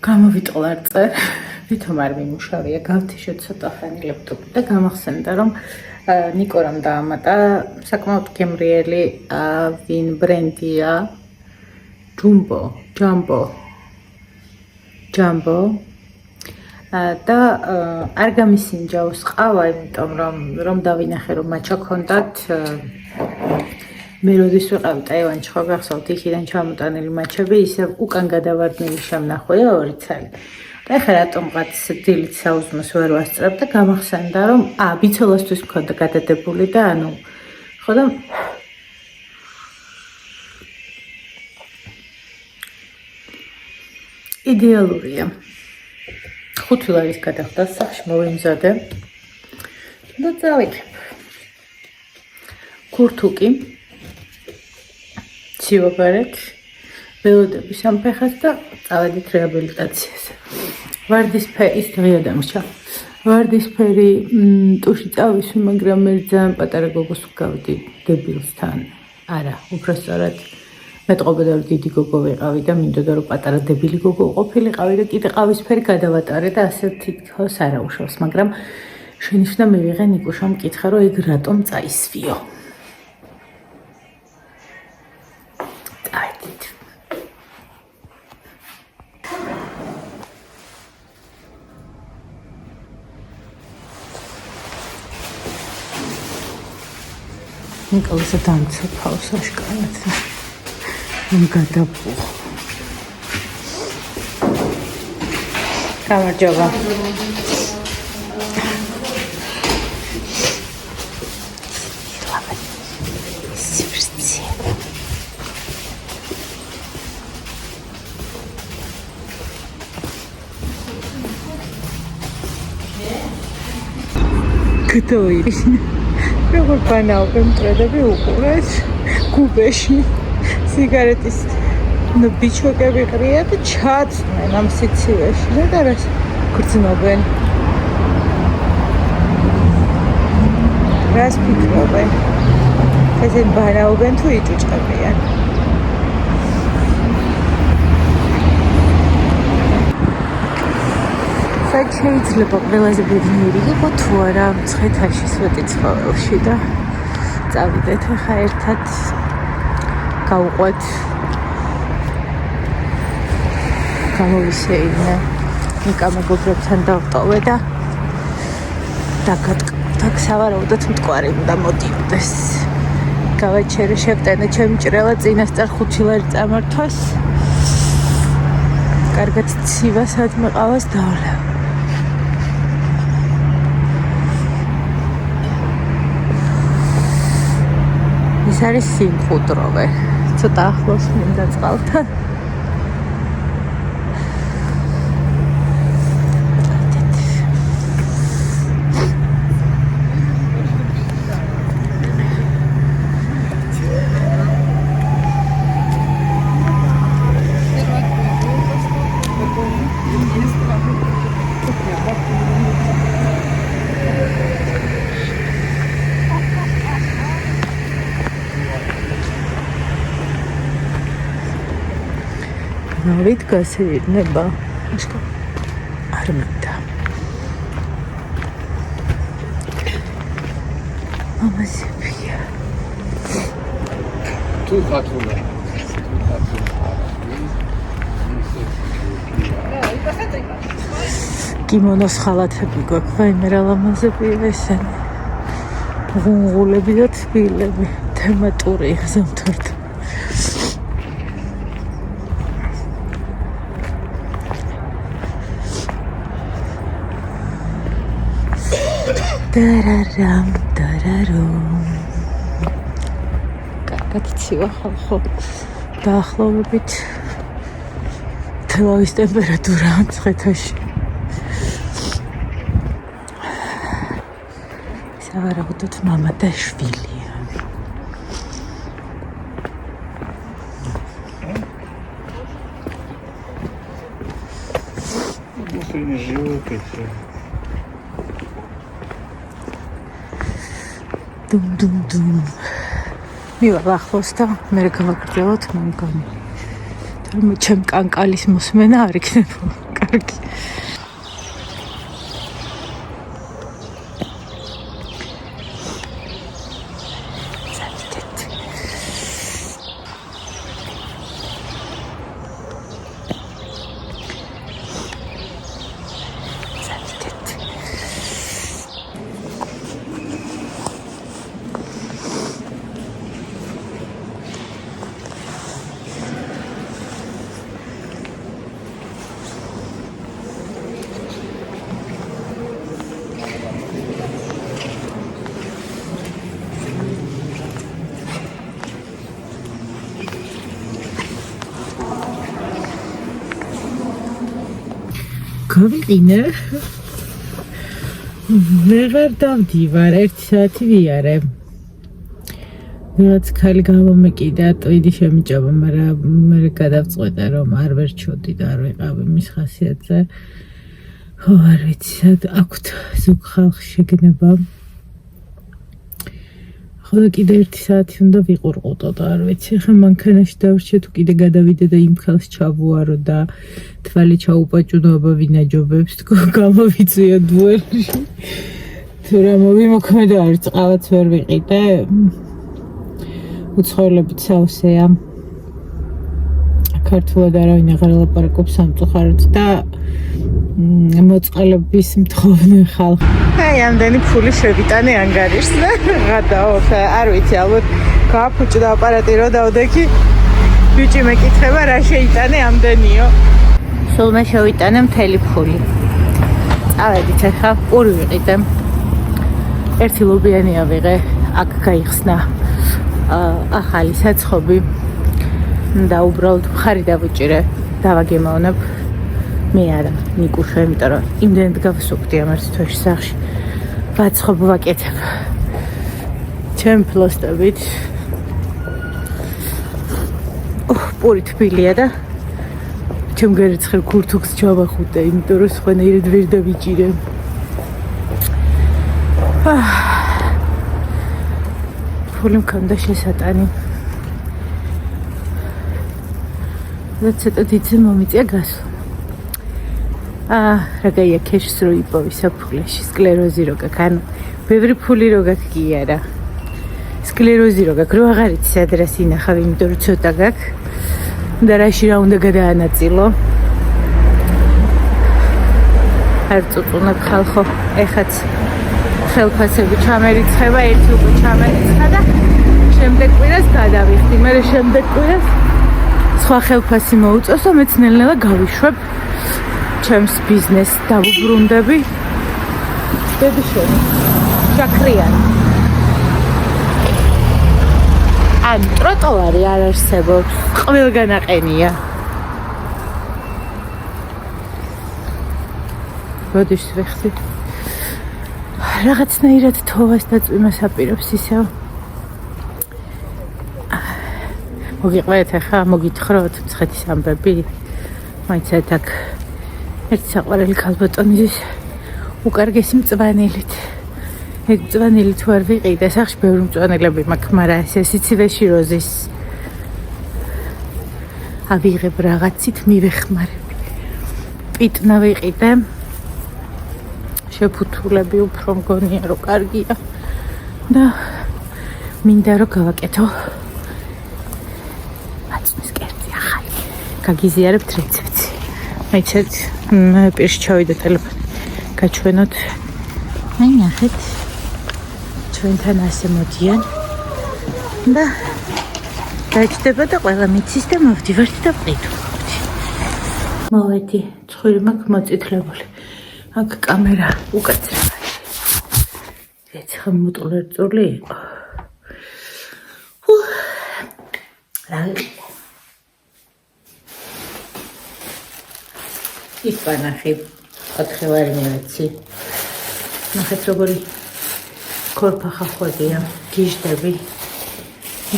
გამოვიტყლარწე, ვითომ არ მიმუშავია, გავთიშე ცოტა ხანი ლეპტოპი და გამახსენდა, რომ ნიკო რომ დაამატა, საკმაოდ გემრიელი ვინ ბრენდია, ჯამბო და არ გამისინჯავს ყავა, იმიტომ რომ დავინახე, რომ მაჩა ქონდათ მე როდის ვიყავი ტაივანში, ხო გახსოვთ, იქიდან ჩამოტანილი მაჩები, ისევ უკან გადავარდნილი შემნახვია 2 ცალი. და ეხლა რატომღაც დილით საუზმეს ვერ ვასწრებ და გამახსენდა, რომ ბიცოლასთვის მქონდა გადადებული და ხო და იდეალურია. 5 ლარის გადახდა სახში მოვიმზადე და წავიდე. ქურთუკი ცივობარეთ, ველოდები სამფეხას და წავედით რეაბილიტაციაზე. ვარდისფერი ის დღეა დამრჩა. ვარდისფერი ტუში წავისვი, მაგრამ მე ძალიან პატარა გოგოს ვგავდი დებილსთან. არა, უბრალოდ მეტყობოდა რომ დიდი გოგო ვიყავი და მინდოდა რომ პატარა დებილი გოგო ყოფილიყავი და კიდე ყავისფერი გადავატარე და ასე თითქოს არა უშავს, მაგრამ შენიშნა მივიღე ნიკუშამ მკითხა რომ ეგ რატომ წაისვიო. ნიკოლასა დამცაფავს აშკარად რომ გადაბუხ. გამარჯობა. გდოი როგორ ბანაობენ მტრედები უყურეთ გუბეში სიგარეტის ბიჩოკები ყრია და ჩაწვენ ამ სიცივეში და რას გრძნობენ რას ფიქრობენ ესენ ბანაობენ თუ იჭუჭებიან შეიძლება ყველაზე ბედნიერი იყო თუ არა მცხეთაში სვეტი ცხოველში და წავიდეთ ახლა ერთად გავუყვეთ გამოვისეირნე ნიკა მეგობრებთან დავტოვე და დაგატკბეთ სავარაუდოდ მტკვარი უნდა მოდიოდეს გავაჩერე შევტანე ჩემი ჭრელა წინასწარ 5 ლარი წამართვას კარგად ცივა სადმე ყავას დავლა ეს არის სიმყუდროვე. ცოტა ახლოს მინდა წყალთან. ნავით გასეირნება არ მინდა ამასებია თუ ხათულა კიმონოს ხალათები გვაქვს ვაიმე რა ლამაზებია ესენი ღუნღულები და თბილები თემატური ზამთართ დარარამ დარარომ კარგად ცივა ხალხო დაახლოებით თელავის ტემპერატურა მცხეთაში სავარაუდოდ მამა და შვილია сегодня живопись Dum. მივა ახლოს და მე გავაგრძელოთ მეგონი. თუმცა ჩემ კანკალის მოსმენა არ იქნება. კარგი. გავიყინე. ვეღარ დავდივარ, 1 საათი ვიარე. რაც ხალი გამომეკიდა, ტვიდი შემიჭამა, მაგრამ მე გადავწყვეტე რომ არ ვერჩოდი და არ ვიყავი მის ხასიათზე. ხო, არ ვიცი, სად აქვთ ზოგ ხალხს შეგნება. ხოლო კიდე 1 საათი უნდა ვიყურყუტო და არ ვიცი, ხა მანქანაში დავრჩე თუ კიდე გადავიდე და იმ ხელს ჩავუარო და თვალი ჩაუპაჭუნო აბა ვინაჯობებს თქო გამოვიწვია დუელში. თუ რა მოვიმოქმედო არც ყავაც ვერ ვიყიდე. უცხოელებით სავსეა. ქართულად არავინ აღარ ლაპარაკობს სამწუხაროდ და მოწყალების მთხოვნე ხალხი. აი, ამდენი ფული შევიტანე ანგარიშს და გადაო, არ ვიცი, ალბათ გააფუჭდა აპარატი რო დავდექი. ბიჭი მეკითხება რა შეიტანე ამდენიო. სულ მე შევიტანე მთელი ფული. წავედით ახლა, პური ვიყიდე. ერთი ლობიანი ავიღე, აქ გაიხსნა ახალი საცხობი. და უბრალოდ მხარი დავუჭირე, დავაგემოვნებ. მე არა, ნიკუშა, იმიტომ რომ იმდენად გავსუქდი ამ ერთ თვეში სახში. ვაცხობ ვაკეთებ. ჩემ ფლოსტებით. პური თბილია და ჩემ გერიცხელ ქურთუქს ჩავახუტე, იმიტომ რომ სხვანაირად ვერ დავიჭირე. ფული მქონდა შესატანი. და ცოტა დიდზე მომიწია გასვლა. რა გაია ქეშს რო იპოვი საფულეში, სკლეროზი რო გაქვს, ანუ ბევრი ფული რო გაქვს კი არა. სკლეროზი რო გაქვს, რო აღარ იცი სად რას ინახავ, იმიტომ რომ ცოტა გაქვს. და რაში რა უნდა გადაანაწილო. არ წუწუნებ ხალხო, ეხაც ხელფასები ჩამერიცხება, ერთი უკვე ჩამერიცხა და შემდეგ კვირას გადავიხდი. მე შემდეგ კვირას სხვა ხელფასი მოუწევს და მეც ნელ-ნელა გავიშვებ ჩემს ბიზნესს დავუბრუნდები. დედიშენი, შაქრიანი. ან ტროტოვარი არ არსებობს, ყველგან აყენია. როდის ვეხდი? რაღაცნაირად თოვას და წვიმას აპირებს ისევ. მოგიყვეთ ახლა, მოგითხროთ მცხეთის ამბები. მაიცად აქ ერთი საყვარელი ქალბატონის უკარგესი მწვანილით. ეგ მწვანილი თუ არ ვიყიდე, სახში ბევრი მწვანილები მაქვს, მაგრამ ესე სიცივეში როზის ავიღებ რაღაცით, მივეხმარებ. პიტნა ვიყიდე. შეფუთულები უფრო მგონია რომ კარგია და მინდა რომ გავაკეთო მაწმის კერძი ახალი. გაგიზიარებთ რეცეპტი. მეცეთ პირში ჩავიდა ტელეფონი. გაჩვენოთ. აი ნახეთ. ჩვენთან ასე მოდიან და დაჭდება და ყველა მიცის და მოვდივართ და ვყიდულობთ. მოვედი, ცხვირი მაქვს მოწითლებული. აქ კამერა უკაცრავად. ეცხა მოტულერწული იყო. რა ვიყიდე? ისპანახი 4 ვარი მივეცი. ნახეთ როგორი ქორფახა ხვედია, გიჟდები.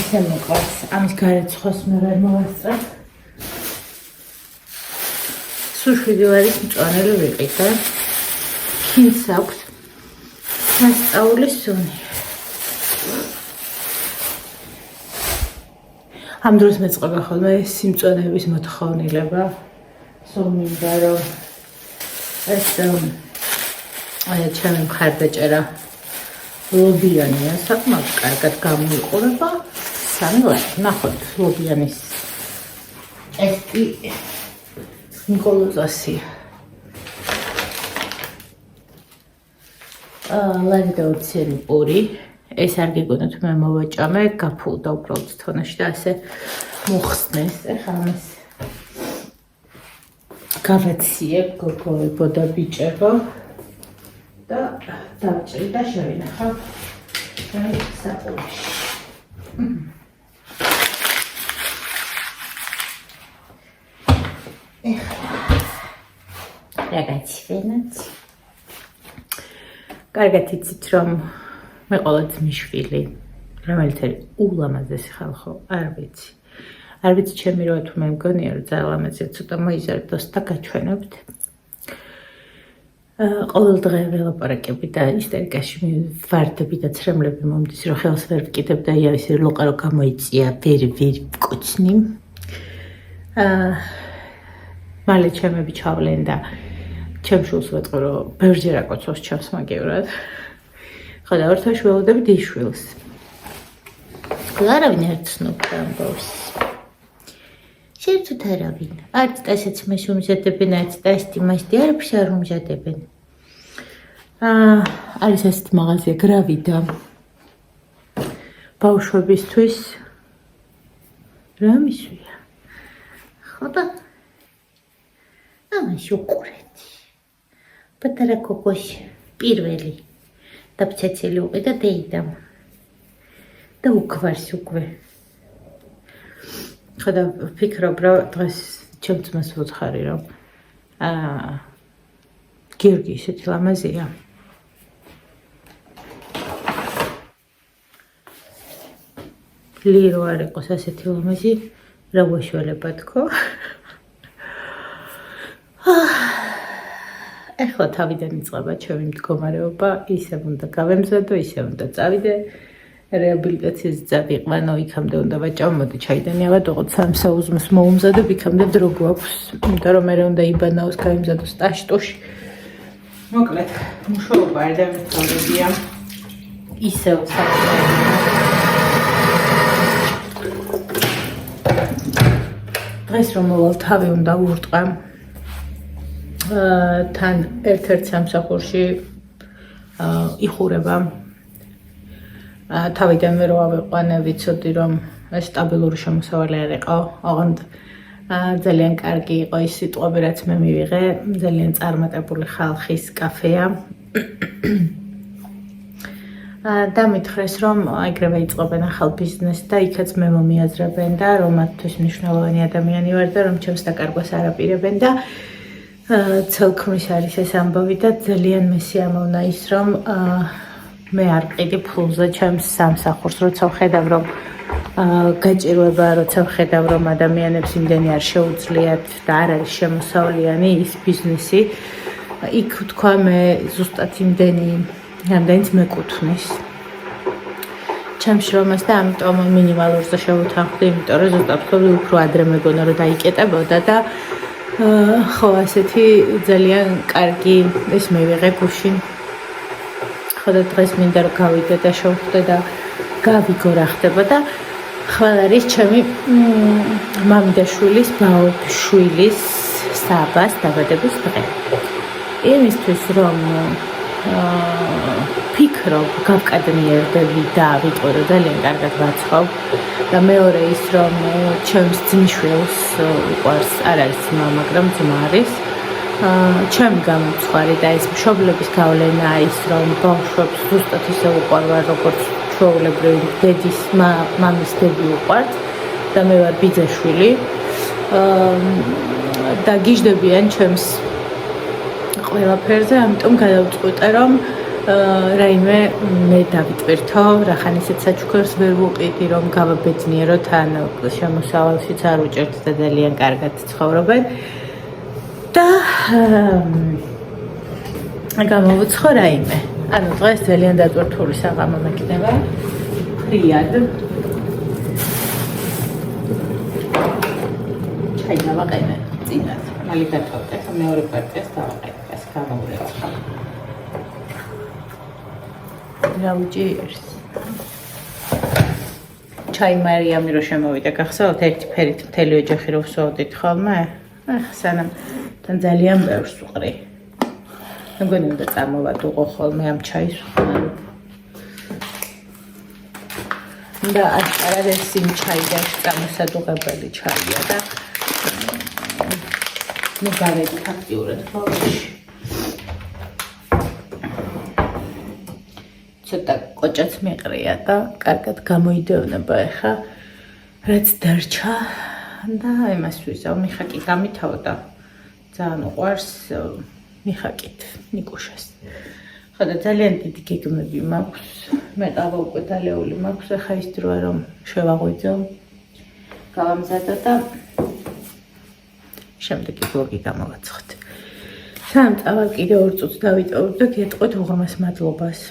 ისე მოყავს, ამის გარეცხოს მე ვერ მოვასწრებ. სულ 7 ვარის მწვანელი ვიყიდე. ქინს აქვს მასწავლის სუნი. ამ დროს მეწყობა ხოლმე სიმწვანეების მოთხოვნილება. სულ მინდა რომ ეს ჩემი მხარდაჭერა ლობიანია, საკმაოდ კარგად გამოიყურება. 3 ლარი, ნახოთ ლობიანის ტესტი ნიკოლოზასია. ლარი და 20 ცენი პური. ეს არ გიგონოთ მე მოვაჭამე, გაფულდა უბრალოდ თონაში და ასე მოხსნეს. ეხლა ამას გავეციებ, გოგოებო და ბიჭებო და დავჭრი და შევინახავ საყურეში. ეხლა რაღაცა ვენაც. კარგად იცით რომ მე ყოლა ძმისშვილი, რომელიც არის ულამაზესი ხალხო, არ ვიცი. არ ვიცი ჩემი როა თუ მე მგონია რომ ძალიან ლამაზია, ცოტა მოიზარდოს და გაჩვენებთ. ყოველ დღე ველაპარაკები და ისტერიკაში ვარდები და ცრემლები მომდის, რომ ხელს ვერ ვკიდებ და იავისი ლოყა რო გამოიწია, ვერ ვკოცნი. მალე ჩემები ჩავლენ და ჩემ შულს ვეტყვი რომ ბევრჯერ აკოცავს ჩემს მაგევრად. ხო და ორთაში ველოდები დიშვილს. არავინ არ ცნობდა ამბავს. შეერთოთ არავინ. არც დასეც მას უმზადებენ, არც დასტი მასტი არაფერს არ უმზადებენ. არის ასეთი მაღაზია გრავიდა. ბავშვებისთვის რა მისვია? ხო და ამაში უყურეთ. პატარა კოკოს პირველი დაბცეცილი უყიდა დეიდამ. და უქვარს უკვე. ხო და ვფიქრობ რომ დღეს ჩემ ძმას ვუცხარი რომ გიორგი ისეთი ლამაზია. ლირო არ იყოს ასეთი ლამაზი რა ვაშველება თქო. ეხლა თავიდან იწყება ჩემი მდგომარეობა, ისევ უნდა გავემზადო, ისევ უნდა წავიდე რეაბილიტაციაზე წავიყვანო, იქამდე უნდა ვაჭამ, მოდი ჩაიდანი ავადოღოთ 3 საუზმს მოუმზადებ, იქამდე დრო გვაქვს, იმიტომ რომ მე უნდა იბანაოს, გაიმზადოს ტაშტოში. მოკლედ, მუშაობა არ დამეწოლებია. ისევ დღეს რომ მოვალ თავი უნდა ვურტყა. თან ერთ-ერთ სამსახურში იხურება. თავიდანვე რო ავიყვანე, ვიცოდი რომ ეს სტაბილური შემოსავალი არ იყო. ოღონდ ძალიან კარგი იყო ის სიტყვები, რაც მე მივიღე, ძალიან წარმატებული ხალხის კაფეა. და მითხრეს რომ ეგრევე იწყებენ ახალ ბიზნესს და იქაც მე მომიაზრებენ და რომ მათთვის მნიშვნელოვანი ადამიანი ვარ და რომ ჩემს დაკარგვას არ აპირებენ და ცელქმის არის ეს ამბავი და ძალიან მესიამოვნა ის რომ მე არ ყიდი ფულზე ჩემს სამსახურს, როცა ვხედავ რომ გაჭირვება, როცა ვხედავ რომ ადამიანებს იმდენი არ შეუძლიათ და არ არის შემოსავლიანი ის ბიზნესი, იქ თქვა მე ზუსტად იმდენი რამდენიც მეკუთვნის ჩემს შრომას და ამიტომ მინიმალურზე შევუთანხმდი, იმიტომ რომ ზუსტად ხოლმე უფრო ადრე მეგონა რომ დაიკეტებოდა და ხო ასეთი ძალიან კარგი ეს მივიღე გუშინ. ხო და დღეს მინდა რომ გავიდე და შევხვდე და გავიგო რა ხდება და ხვალ არის ჩემი მამიდაშვილის ბაობშვილის საბას დაბადების დღე. იმისთვის რომ ფიქრობ გავკადნიერდები და ვიტყვი რომ ძალიან კარგად ვაცხობ და მეორე ის რომ ჩემს ძმისშვილს უყვარს, არ არის ძმა, მაგრამ ძმა არის. ჩემი გამომცხვარი და ეს მშობლების გავლენა ის რომ ბავშვებს ზუსტად ისე უყვარვარ როგორც ჩვეულებრივ დედის მამის დედი უყვართ და მე ვარ ბიძაშვილი და გიждდებიან ჩემს ყველაფერზე, ამიტომ გადავწყვიტე რომ რაიმე მე დავიტვირთო, რახან ისეთ საჩუქრს ვერ ვუყიდი რომ გავაბედნიეროთ ან შემოსავალშიც არ უჭერთ და ძალიან კარგად ცხოვრობენ და გამოვუცხო რაიმე. ანუ დღეს ძალიან დატვირთული საღამო მეკნება. ფრიად. ჩაი დავაყენე წინათ. მალე გადავდეთ, მეორე პარტიას დავაყენებ, ეს გამოვრეცხავ. Raujers. Chai Mariami რო შემოვიდა გახსოვთ ერთი ფერით მთელი ოჯახი რო ვსვავდით ხოლმე? ახ სანამ თან ძალიან ბევრს ვყრი. მგონი უნდა წამოვადუღო ხოლმე ამ ჩაის ვხმარობ. და არაერთი იმ ჩაიდან წამოსადუღებელი ჩაია და ნუ გავედი აქტიურად ხოლმე. ცოტა კოჭაც მეყრია და კარგად გამოიდევნება ახლა რაც დარჩა და იმას ვიზავ მიხაკი გამითავდა ძალიან უყვარს მიხაკით ნიკუშას ხო და ძალიან დიდი გეგმები მაქვს მეტავა უკვე დალეული მაქვს ახლა ის დროა რომ შევაღვიძო გავამზადო და შემდეგი ბლოგი გამოვაცხოთ სამ წავალ კიდე 2 წუთს დავიტოვებ და გეტყვით უღრმეს მადლობას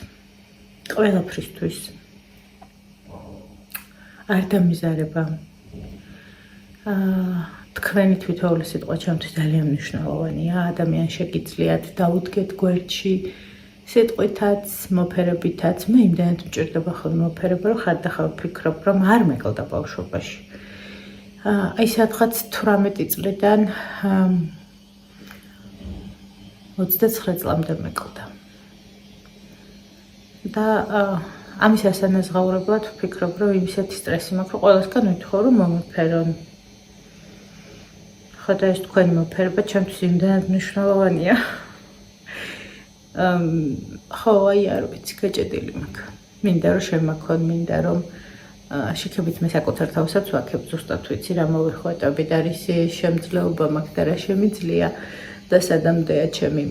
ყველაფრისთვის არ დამიზარება თქვენი თვითოეული სიტყვა ჩემთვის ძალიან მნიშვნელოვანია ადამიანს შეგიძლიათ დაუდგეთ გვერდში სიტყვითაც მოფერებითაც მე იმდანაც მჭირდება ხოლმე მოფერება რომ ხარდახარ ვფიქრობ რომ არ მეკლდა ბავშვობაში აი სადღაც 18 წლიდან 29 წლამდე მეკლდა და ამის ასანაზღაურებლად ვფიქრობ, რომ იმისეთი სტრესი მაქვს, რომ ყველასგან ვითხოვ, რომ მომეფერონ. ხო და ეს თქვენი მოფერება ჩემთვის იმდანაც მნიშვნელოვანია. ხო, აი არ ვიცი, გაჭედილი მაქვს. მინდა რომ შემაქონ, მინდა რომ შეკებით მე საკუთარ თავსაც ვაქებ ზუსტად ვიცი რა მოვიხვეტები და რის შემძლეობა მაქვს და რა შემიძლია და სადამდეა ჩემი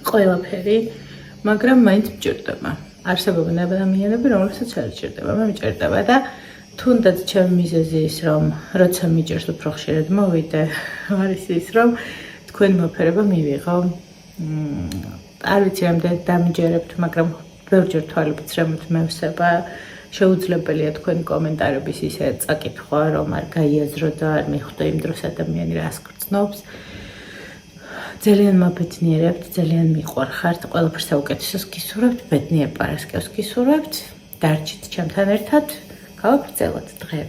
ყველაფერი მაგრამ მაინც მჭირდება. არსებობენ ადამიანები, რომლებსაც არ მჭირდება, მე მჭირდება და თუნდაც ჩემი მიზეზი ის რომ როცა მიჭირს უფრო ხშირად მოვიდე, არის ის რომ თქვენი მოფერება მივიღო. არ ვიცი რამდენად დამიჯერებთ, მაგრამ ბევრჯერ თვალებით რამოთ მევსება. შეუძლებელია თქვენი კომენტარების ისე წაკითხვა, რომ არ გაიაზრო და არ მიხვდე იმ დროს ადამიანი რას გრძნობს. ძალიან მაბედნიერებთ, ძალიან მიყვარხართ, ყველაფერს საუკეთესოს გისურვებთ, ბედნიერ პარასკევს გისურვებთ, დარჩით ჩემთან ერთად, გავაგრძელოთ დღე.